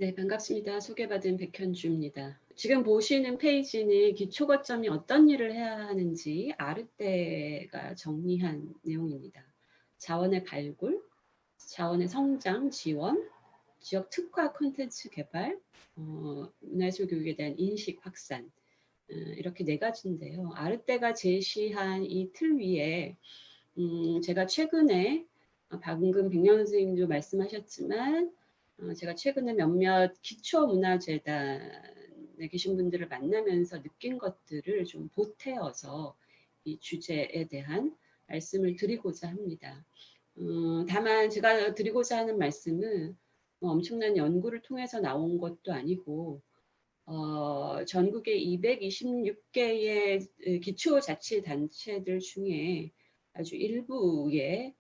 네, 반갑습니다. 소개받은 백현주입니다. 지금 보시는 페이지는 기초 거점이 어떤 일을 해야 하는지 아르테가 정리한 내용입니다. 자원의 발굴, 자원의 성장, 지원, 지역 특화 콘텐츠 개발, 문화예술 교육에 대한 인식 확산, 이렇게 네 가지인데요. 아르테가 제시한 이 틀 위에 제가 최근에 방금 백명 선생님도 말씀하셨지만 제가 최근에 몇몇 기초문화재단에 계신 분들을 만나면서 느낀 것들을 좀 보태어서 이 주제에 대한 말씀을 드리고자 합니다. 다만 제가 드리고자 하는 말씀은 뭐 엄청난 연구를 통해서 나온 것도 아니고 전국의 226개의 기초자치단체들 중에 아주 일부의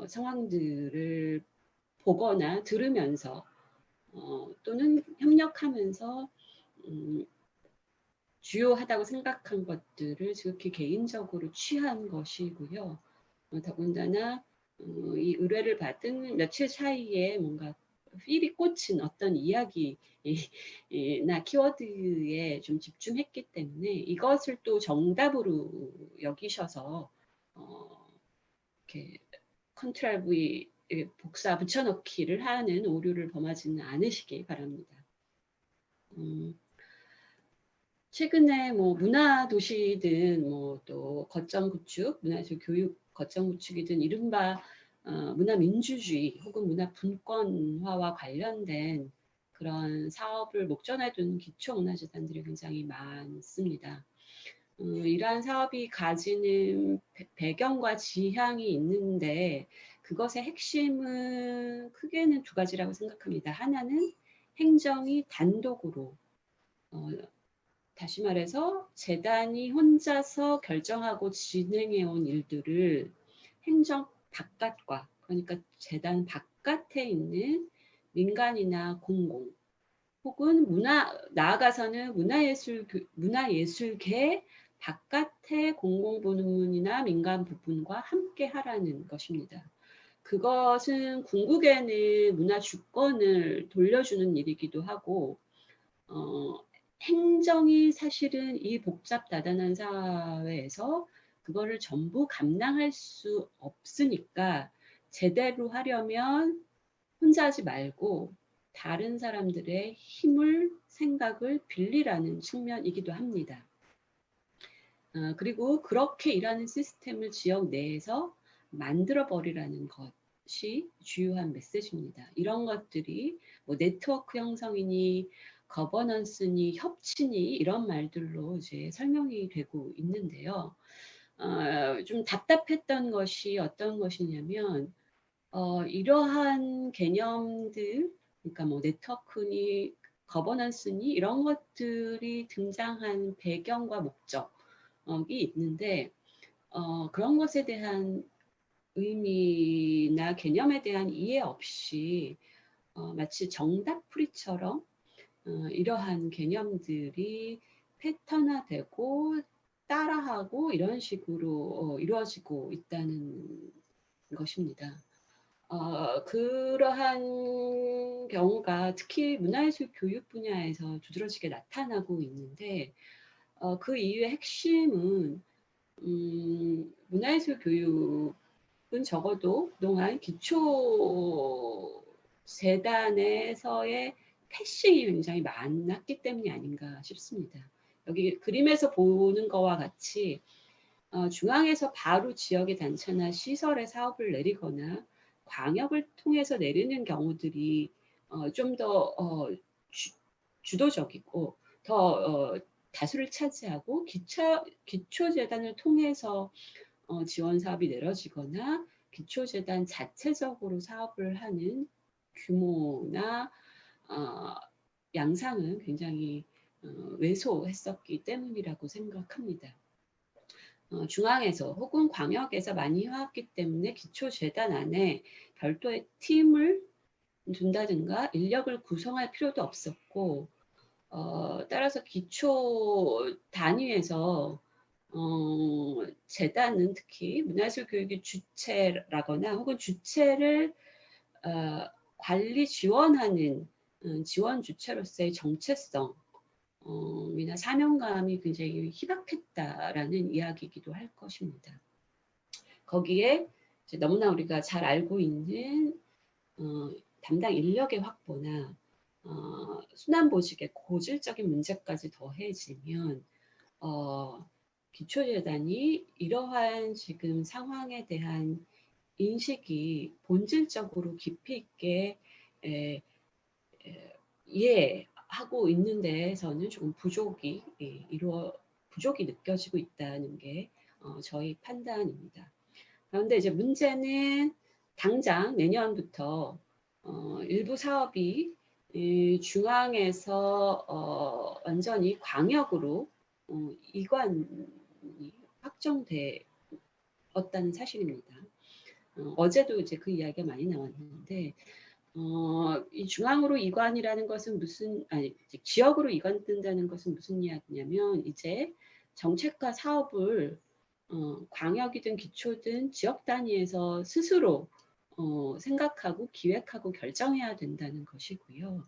상황들을 보거나 들으면서 또는 협력하면서 음, 주요하다고 생각한 것들을 지극히 개인적으로 취한 것이고요. 더군다나 이 의뢰를 받은 며칠 사이에 뭔가 삘이 꽂힌 어떤 이야기나 키워드에 좀 집중했기 때문에 이것을 또 정답으로 여기셔서 이렇게 컨트롤 V 복사 붙여넣기를 하는 오류를 범하지는 않으시기 바랍니다. 최근에 뭐 문화 도시든 뭐 또 거점 구축, 문화예술 교육 거점 구축이든 이른바 문화 민주주의 혹은 문화 분권화와 관련된 그런 사업을 목전에 둔 기초 문화재단들이 굉장히 많습니다. 이러한 사업이 가지는 배경과 지향이 있는데 그것의 핵심은 크게는 두 가지라고 생각합니다. 하나는 행정이 단독으로 다시 말해서 재단이 혼자서 결정하고 진행해 온 일들을 행정 바깥과 그러니까 재단 바깥에 있는 민간이나 공공 혹은 나아가서는 문화예술계 바깥의 공공부문이나 민간 부분과 함께 하라는 것입니다. 그것은 궁극에는 문화 주권을 돌려주는 일이기도 하고 어, 행정이 사실은 이 복잡다단한 사회에서 그거를 전부 감당할 수 없으니까 제대로 하려면 혼자 하지 말고 다른 사람들의 힘을 생각을 빌리라는 측면이기도 합니다. 그리고 그렇게 일하는 시스템을 지역 내에서 만들어 버리라는 것이 주요한 메시지입니다. 이런 것들이 뭐 네트워크 형성이니 거버넌스니 협치니 이런 말들로 이제 설명이 되고 있는데요. 좀 답답했던 것이 어떤 것이냐면 이러한 개념들, 그러니까 뭐 네트워크니 거버넌스니 이런 것들이 등장한 배경과 목적이 있는데 그런 것에 대한 의미나 개념에 대한 이해 없이 마치 정답풀이처럼 이러한 개념들이 패턴화되고 따라하고 이런 식으로 이루어지고 있다는 것입니다. 그러한 경우가 특히 문화예술 교육 분야에서 두드러지게 나타나고 있는데 그 이유의 핵심은 문화예술 교육은 적어도 그동안 기초 재단에서의 패싱이 굉장히 많았기 때문이 아닌가 싶습니다. 여기 그림에서 보는 것과 같이 중앙에서 바로 지역의 단체나 시설에 사업을 내리거나 광역을 통해서 내리는 경우들이 좀 더 주도적이고 더 다수를 차지하고 기초재단을 통해서 지원 사업이 내려지거나 기초재단 자체적으로 사업을 하는 규모나 어, 양상은 굉장히 왜소했었기 때문이라고 생각합니다. 중앙에서 혹은 광역에서 많이 해왔기 때문에 기초재단 안에 별도의 팀을 둔다든가 인력을 구성할 필요도 없었고 따라서 기초 단위에서 재단은 특히 문화예술 교육의 주체라거나 혹은 주체를 관리 지원하는 지원 주체로서의 정체성 이나 사명감이 굉장히 희박했다라는 이야기이기도 할 것입니다. 거기에 이제 너무나 우리가 잘 알고 있는 담당 인력의 확보나 순환보직의 고질적인 문제까지 더해지면 기초재단이 이러한 지금 상황에 대한 인식이 본질적으로 깊이 있게 이해하고 있는 데에서는 조금 부족이 느껴지고 있다는 게 저희 판단입니다. 그런데 이제 문제는 당장 내년부터 일부 사업이 중앙에서 완전히 광역으로 이관이 확정되었다는 사실입니다. 어제도 이제 그 이야기가 많이 나왔는데 이 중앙으로 이관이라는 것은 지역으로 이관된다는 것은 무슨 이야기냐면 이제 정책과 사업을 광역이든 기초든 지역 단위에서 스스로 생각하고 기획하고 결정해야 된다는 것이고요.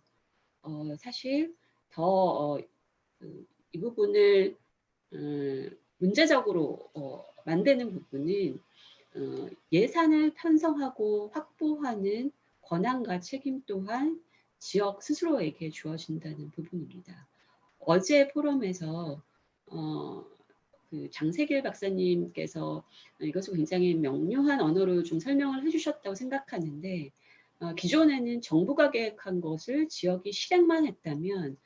사실 더 이 부분을 문제적으로 만드는 부분은 예산을 편성하고 확보하는 권한과 책임 또한 지역 스스로에게 주어진다는 부분입니다. 어제 포럼에서 그 장세길 박사님께서 이것을 굉장히 명료한 언어로 좀 설명을 해주셨다고 생각하는데 기존에는 정부가 계획한 것을 지역이 실행만 했다면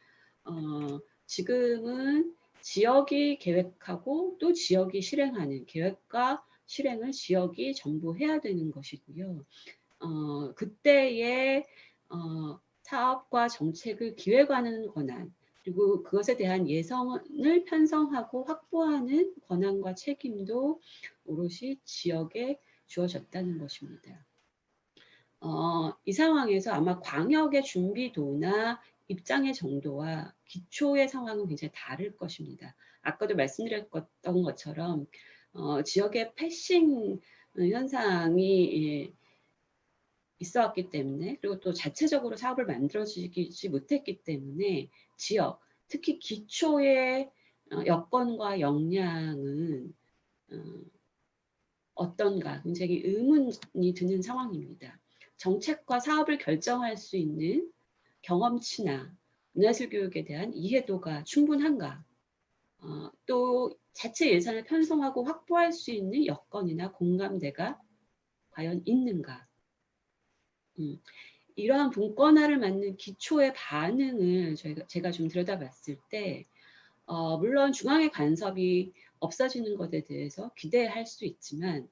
지금은 지역이 계획하고 또 지역이 실행하는 계획과 실행을 지역이 전부 해야 되는 것이고요. 그때의 사업과 정책을 기획하는 권한 그리고 그것에 대한 예산을 편성하고 확보하는 권한과 책임도 오롯이 지역에 주어졌다는 것입니다. 이 상황에서 아마 광역의 준비도나 입장의 정도와 기초의 상황은 굉장히 다를 것입니다. 아까도 말씀드렸던 것처럼 지역의 패싱 현상이 있어왔기 때문에 그리고 또 자체적으로 사업을 만들어지지 못했기 때문에 지역, 특히 기초의 여건과 역량은 어떤가 굉장히 의문이 드는 상황입니다. 정책과 사업을 결정할 수 있는 경험치나 문화예술 교육에 대한 이해도가 충분한가 또 자체 예산을 편성하고 확보할 수 있는 여건이나 공감대가 과연 있는가 이러한 분권화를 맞는 기초의 반응을 제가 좀 들여다봤을 때 물론 중앙의 간섭이 없어지는 것에 대해서 기대할 수 있지만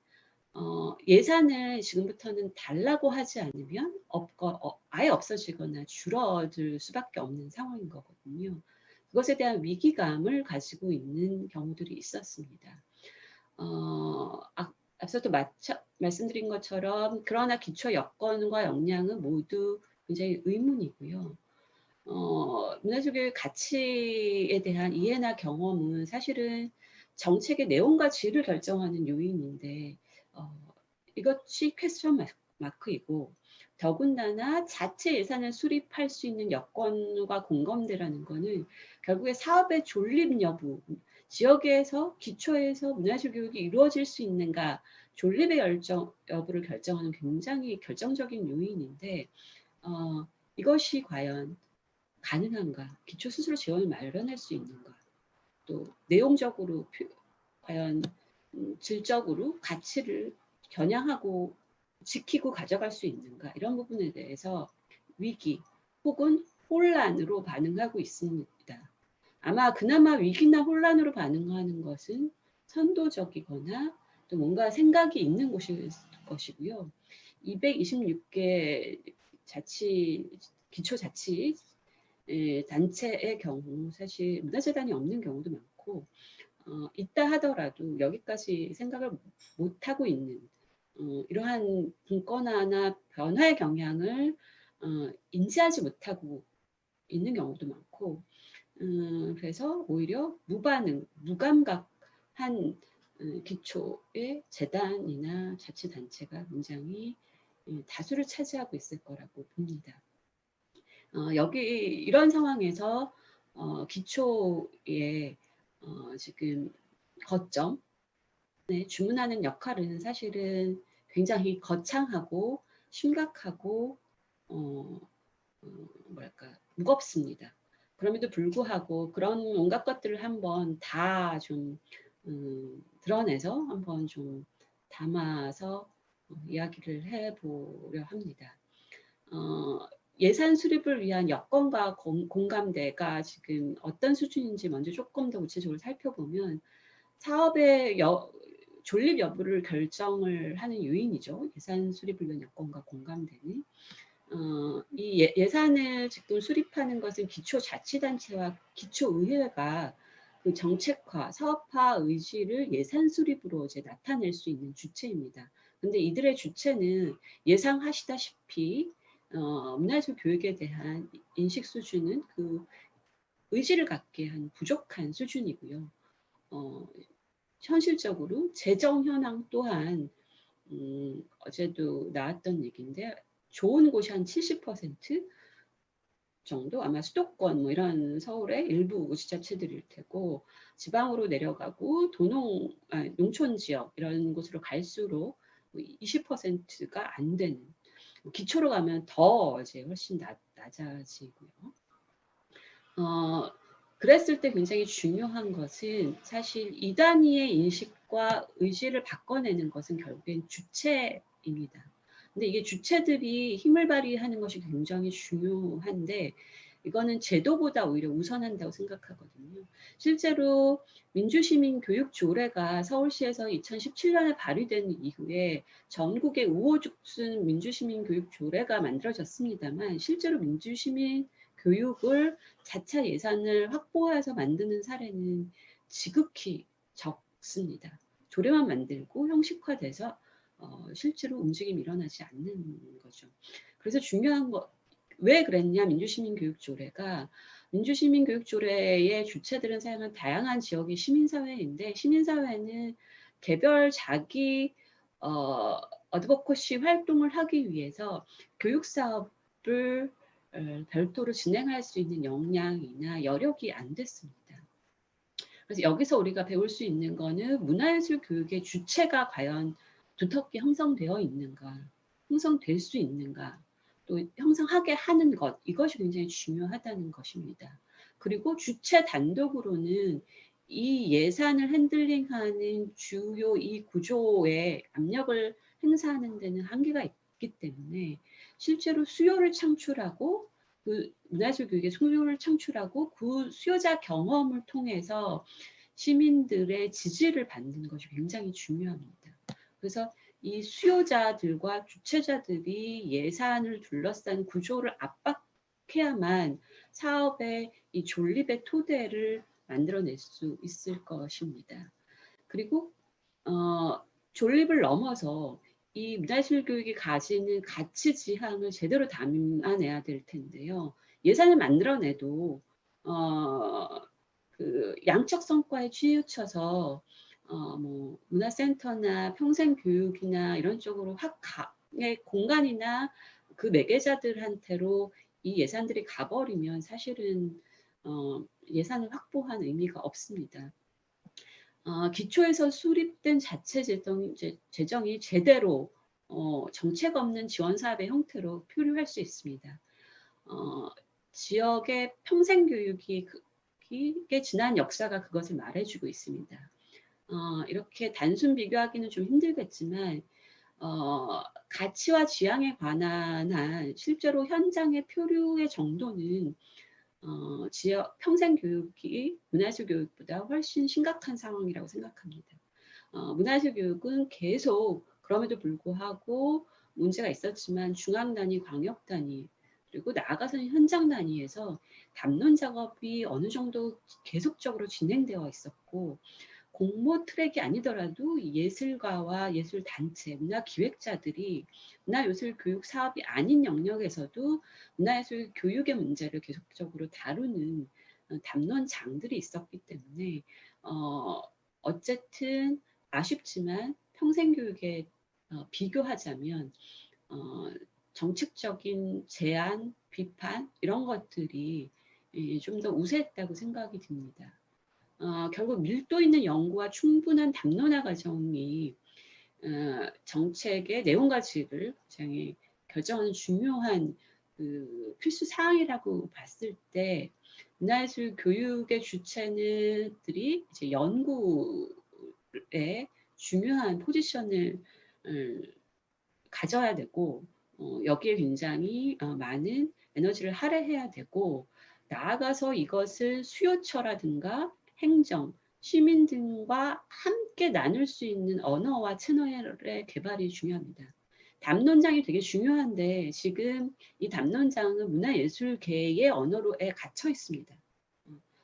예산을 지금부터는 달라고 하지 않으면 아예 없어지거나 줄어들 수밖에 없는 상황인 거거든요. 그것에 대한 위기감을 가지고 있는 경우들이 있었습니다. 앞서도 말씀드린 것처럼 그러나 기초 여건과 역량은 모두 굉장히 의문이고요. 문화적인 가치에 대한 이해나 경험은 사실은 정책의 내용과 질을 결정하는 요인인데 이것이 퀘스천 마크이고 더군다나 자체 예산을 수립할 수 있는 여건과 공감대라는 것은 결국에 사업의 존립 여부, 지역에서 기초에서 문화예술 교육이 이루어질 수 있는가 존립의 여부를 결정하는 굉장히 결정적인 요인인데 이것이 과연 가능한가? 기초 스스로 지원을 마련할 수 있는가? 또 내용적으로 과연 질적으로 가치를 겨냥하고 지키고 가져갈 수 있는가? 이런 부분에 대해서 위기 혹은 혼란으로 반응하고 있습니다. 아마 그나마 위기나 혼란으로 반응하는 것은 선도적이거나 또 뭔가 생각이 있는 곳일 것이고요. 226개 기초자치 단체의 경우 사실 문화재단이 없는 경우도 많고 있다 하더라도 여기까지 생각을 못하고 있는 이러한 분권화나 변화의 경향을 인지하지 못하고 있는 경우도 많고 그래서 오히려 무감각한 기초의 재단이나 자치단체가 굉장히 다수를 차지하고 있을 거라고 봅니다. 여기 이런 상황에서 기초의 지금 거점, 네, 주문하는 역할은 사실은 굉장히 거창하고 심각하고 어, 뭐랄까 무겁습니다. 그럼에도 불구하고 그런 온갖 것들을 한번 다 좀 드러내서 한번 좀 담아서 이야기를 해보려 합니다. 예산 수립을 위한 여건과 공감대가 지금 어떤 수준인지 먼저 조금 더 구체적으로 살펴보면 사업의 존립 여부를 결정을 하는 요인이죠. 예산 수립을 위한 여건과 공감대는. 이 예산을 지금 수립하는 것은 기초자치단체와 기초의회가 그 정책화, 사업화 의지를 예산 수립으로 이제 나타낼 수 있는 주체입니다. 근데 이들의 주체는 예상하시다시피 문화예술 교육에 대한 인식 수준은 그 의지를 갖게 한 부족한 수준이고요. 현실적으로 재정 현황 또한 어제도 나왔던 얘기인데 좋은 곳이 한 70% 정도 아마 수도권 뭐 이런 서울의 일부 지자체들일 테고 지방으로 내려가고 농촌 지역 이런 곳으로 갈수록 20%가 안 되는 기초로 가면 더 이제 훨씬 낮아지고요. 그랬을 때 굉장히 중요한 것은 사실 이 단위의 인식과 의지를 바꿔내는 것은 결국엔 주체입니다. 근데 이게 주체들이 힘을 발휘하는 것이 굉장히 중요한데 이거는 제도보다 오히려 우선한다고 생각하거든요. 실제로 민주시민교육조례가 서울시에서 2017년에 발의된 이후에 전국에 우호죽순 민주시민교육조례가 만들어졌습니다만 실제로 민주시민 교육을 자차 예산을 확보해서 만드는 사례는 지극히 적습니다. 조례만 만들고 형식화돼서 실제로 움직임이 일어나지 않는 거죠. 그래서 중요한 거, 왜 그랬냐 민주시민교육조례가 민주시민교육조례의 주체들은 사용한 다양한 지역이 시민사회인데 시민사회는 개별 자기 어드보커시 활동을 하기 위해서 교육사업을 별도로 진행할 수 있는 역량이나 여력이 안 됐습니다. 그래서 여기서 우리가 배울 수 있는 거는 문화예술 교육의 주체가 과연 두텁게 형성되어 있는가, 형성될 수 있는가, 또 형성하게 하는 것, 이것이 굉장히 중요하다는 것입니다. 그리고 주체 단독으로는 이 예산을 핸들링하는 주요 이 구조의 압력을 행사하는 데는 한계가 있기 때문에 실제로 수요를 창출하고 그 문화예술 교육의 수요를 창출하고 그 수요자 경험을 통해서 시민들의 지지를 받는 것이 굉장히 중요합니다. 그래서 이 수요자들과 주체자들이 예산을 둘러싼 구조를 압박해야만 사업의 이 존립의 토대를 만들어낼 수 있을 것입니다. 그리고 존립을 넘어서 이 문화예술 교육이 가지는 가치 지향을 제대로 담아내야 될 텐데요. 예산을 만들어내도 그 양적 성과에 치우쳐서 뭐 문화센터나 평생교육이나 이런 쪽으로 학의 공간이나 그 매개자들한테로 이 예산들이 가버리면 사실은 예산을 확보한 의미가 없습니다. 기초에서 수립된 자체 재정이 제대로 정책 없는 지원 사업의 형태로 표류할 수 있습니다. 지역의 평생교육이 게 지난 역사가 그것을 말해주고 있습니다. 이렇게 단순 비교하기는 좀 힘들겠지만 가치와 지향에 관한 한 실제로 현장의 표류의 정도는 지역 평생 교육이 문화예술 교육보다 훨씬 심각한 상황이라고 생각합니다. 문화예술 교육은 계속 그럼에도 불구하고 문제가 있었지만 중앙 단위, 광역 단위 그리고 나아가서는 현장 단위에서 담론 작업이 어느 정도 계속적으로 진행되어 있었고 공모 트랙이 아니더라도 예술가와 예술단체, 문화기획자들이 문화예술 교육 사업이 아닌 영역에서도 문화예술 교육의 문제를 계속적으로 다루는 담론장들이 있었기 때문에 어쨌든 아쉽지만 평생교육에 비교하자면 정책적인 제안, 비판 이런 것들이 좀 더 우세했다고 생각이 듭니다. 결국 밀도 있는 연구와 충분한 담론화 과정이 정책의 내용과 질을 굉장히 결정하는 중요한 그 필수 사항이라고 봤을 때 문화예술 교육의 주체들이 이제 연구에 중요한 포지션을 가져야 되고 여기에 굉장히 많은 에너지를 할애해야 되고 나아가서 이것을 수요처라든가 행정, 시민 등과 함께 나눌 수 있는 언어와 채널의 개발이 중요합니다. 담론장이 되게 중요한데 지금 이 담론장은 문화예술계의 언어로에 갇혀 있습니다.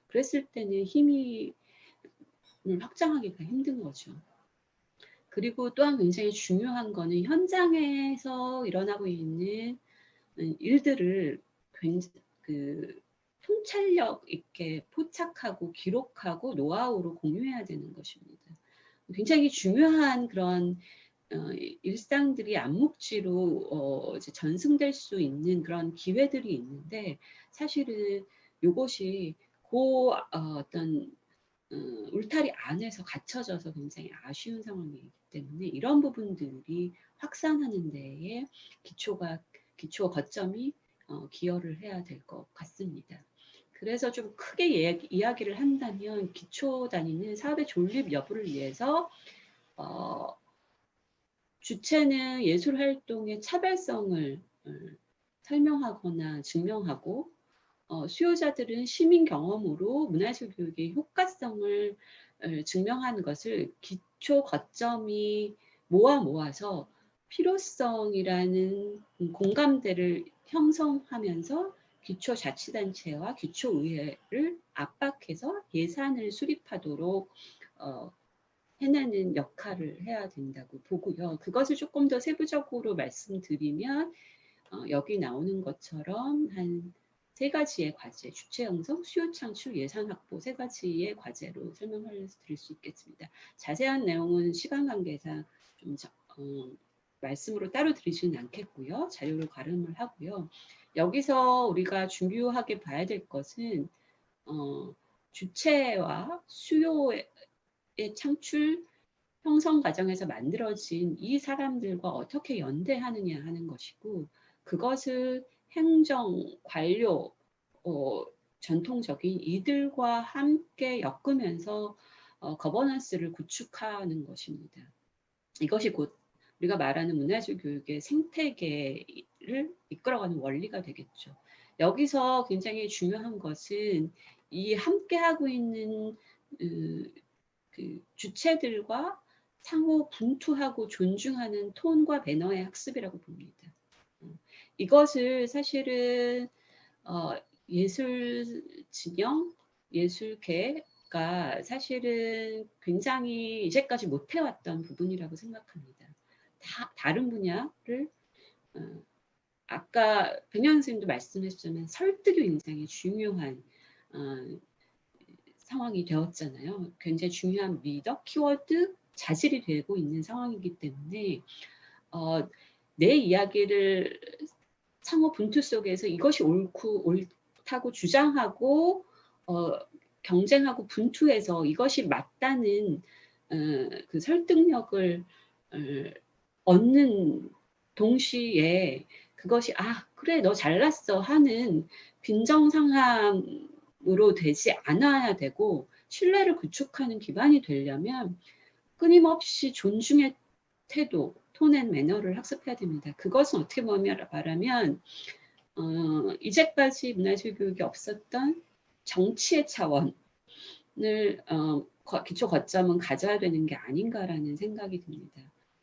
그랬을 때는 힘이 확장하기가 힘든 거죠. 그리고 또한 굉장히 중요한 거는 현장에서 일어나고 있는 일들을 그 통찰력 있게 포착하고 기록하고 노하우로 공유해야 되는 것입니다. 굉장히 중요한 그런 일상들이 암묵지로 이제 전승될 수 있는 그런 기회들이 있는데 사실은 이것이 어떤 울타리 안에서 갇혀져서 굉장히 아쉬운 상황이기 때문에 이런 부분들이 확산하는 데에 기초 거점이 기여를 해야 될 것 같습니다. 그래서 좀 크게 이야기를 한다면 기초 단위는 사업의 존립 여부를 위해서 주체는 예술 활동의 차별성을 설명하거나 증명하고 수요자들은 시민 경험으로 문화예술 교육의 효과성을 증명하는 것을 기초 거점이 모아서 필요성이라는 공감대를 형성하면서 기초자치단체와 기초의회를 압박해서 예산을 수립하도록 해내는 역할을 해야 된다고 보고요. 그것을 조금 더 세부적으로 말씀드리면 여기 나오는 것처럼 한 3가지의 과제, 주체 형성, 수요 창출, 예산 확보 3가지의 과제로 설명을 드릴 수 있겠습니다. 자세한 내용은 시간 관계상 좀 말씀으로 따로 드리지는 않겠고요. 자료를 가름을 하고요. 여기서 우리가 중요하게 봐야 될 것은 주체와 수요의 창출 형성 과정에서 만들어진 이 사람들과 어떻게 연대하느냐 하는 것이고 그것을 행정, 관료, 전통적인 이들과 함께 엮으면서 거버넌스를 구축하는 것입니다. 이것이 곧 우리가 말하는 문화예술 교육의 생태계를 이끌어가는 원리가 되겠죠. 여기서 굉장히 중요한 것은 이 함께하고 있는 그 주체들과 상호 분투하고 존중하는 톤과 매너의 학습이라고 봅니다. 이것을 사실은 예술 진영, 예술계가 사실은 굉장히 이제까지 못해왔던 부분이라고 생각합니다. 다른 분야를 아까 백년 선생님도 말씀하셨지만 설득이 굉장히 중요한 상황이 되었잖아요. 굉장히 중요한 미덕, 키워드, 자질이 되고 있는 상황이기 때문에 내 이야기를 상호 분투 속에서 이것이 옳다고 주장하고 경쟁하고 분투해서 이것이 맞다는 그 설득력을 얻는 동시에 그것이 그래 너 잘났어 하는 빈정상함으로 되지 않아야 되고 신뢰를 구축하는 기반이 되려면 끊임없이 존중의 태도, 톤 앤 매너를 학습해야 됩니다. 그것은 어떻게 말하면 이제까지 문화예술 교육이 없었던 정치의 차원을 기초 거점은 가져야 되는 게 아닌가라는 생각이 듭니다.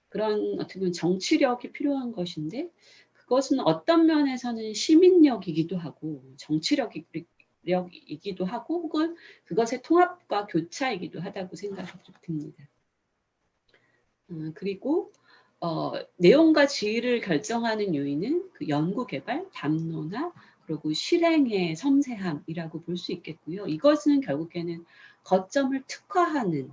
그런 어떻게 보면 정치력이 필요한 것인데 그것은 어떤 면에서는 시민력이기도 하고 정치력이기도 하고 혹은 그것의 통합과 교차이기도 하다고 생각이 듭니다. 그리고 내용과 질을 결정하는 요인은 그 연구개발, 담론화, 그리고 실행의 섬세함이라고 볼 수 있겠고요. 이것은 결국에는 거점을 특화하는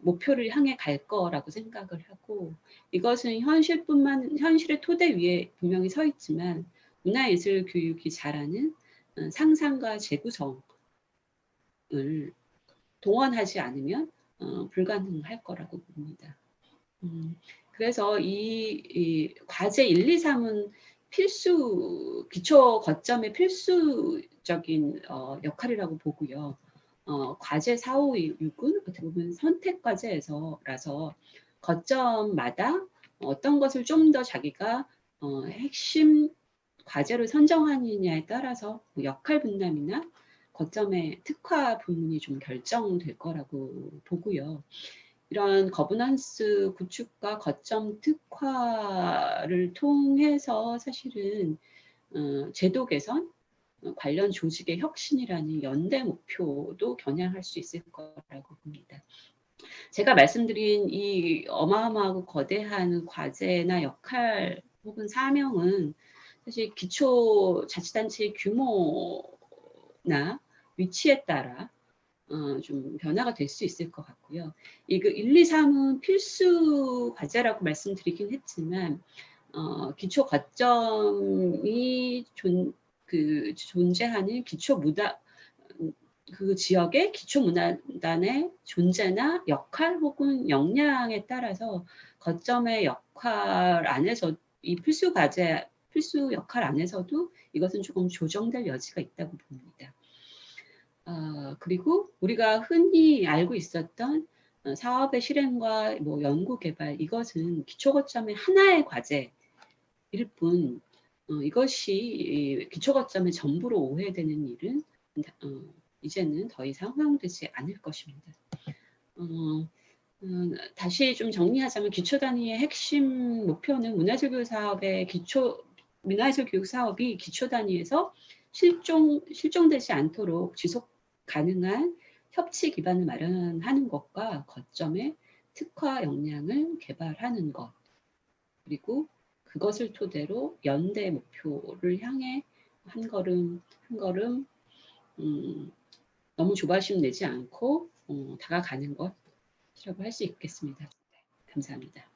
목표를 향해 갈 거라고 생각을 하고, 이것은 현실의 토대 위에 분명히 서 있지만 문화예술 교육이 잘하는 상상과 재구성을 동원하지 않으면 불가능할 거라고 봅니다. 그래서 이 과제 1, 2, 3은 기초 거점의 필수적인 역할이라고 보고요. 과제 4, 5, 6은 어떻게 보면 선택 과제라서 거점마다 어떤 것을 좀 더 자기가 핵심 과제로 선정하느냐에 따라서 역할 분담이나 거점의 특화 부분이 좀 결정될 거라고 보고요. 이런 거버넌스 구축과 거점 특화를 통해서 사실은 제도 개선, 관련 조직의 혁신이라는 연대 목표도 겨냥할 수 있을 거라고 봅니다. 제가 말씀드린 이 어마어마하고 거대한 과제나 역할 혹은 사명은 사실 기초자치단체의 규모나 위치에 따라 좀 변화가 될 수 있을 것 같고요. 이거 1, 2, 3은 필수 과제라고 말씀드리긴 했지만 기초 거점이 존재하는 그 지역의 기초문화단의 존재나 역할 혹은 역량에 따라서 거점의 역할 안에서 이 필수 역할 안에서도 이것은 조금 조정될 여지가 있다고 봅니다. 그리고 우리가 흔히 알고 있었던 사업의 실행과 뭐 연구 개발, 이것은 기초 거점의 하나의 과제일 뿐 이것이 기초 거점의 전부로 오해되는 일은 이제는 더 이상 허용되지 않을 것입니다. 다시 좀 정리하자면 기초 단위의 핵심 목표는 문화예술 교육 사업이 기초 단위에서 실종되지 않도록 지속 가능한 협치 기반을 마련하는 것과 거점의 특화 역량을 개발하는 것, 그리고 그것을 토대로 연대 목표를 향해 한 걸음 한 걸음 너무 조바심 내지 않고 다가가는 것이라고 할 수 있겠습니다. 감사합니다.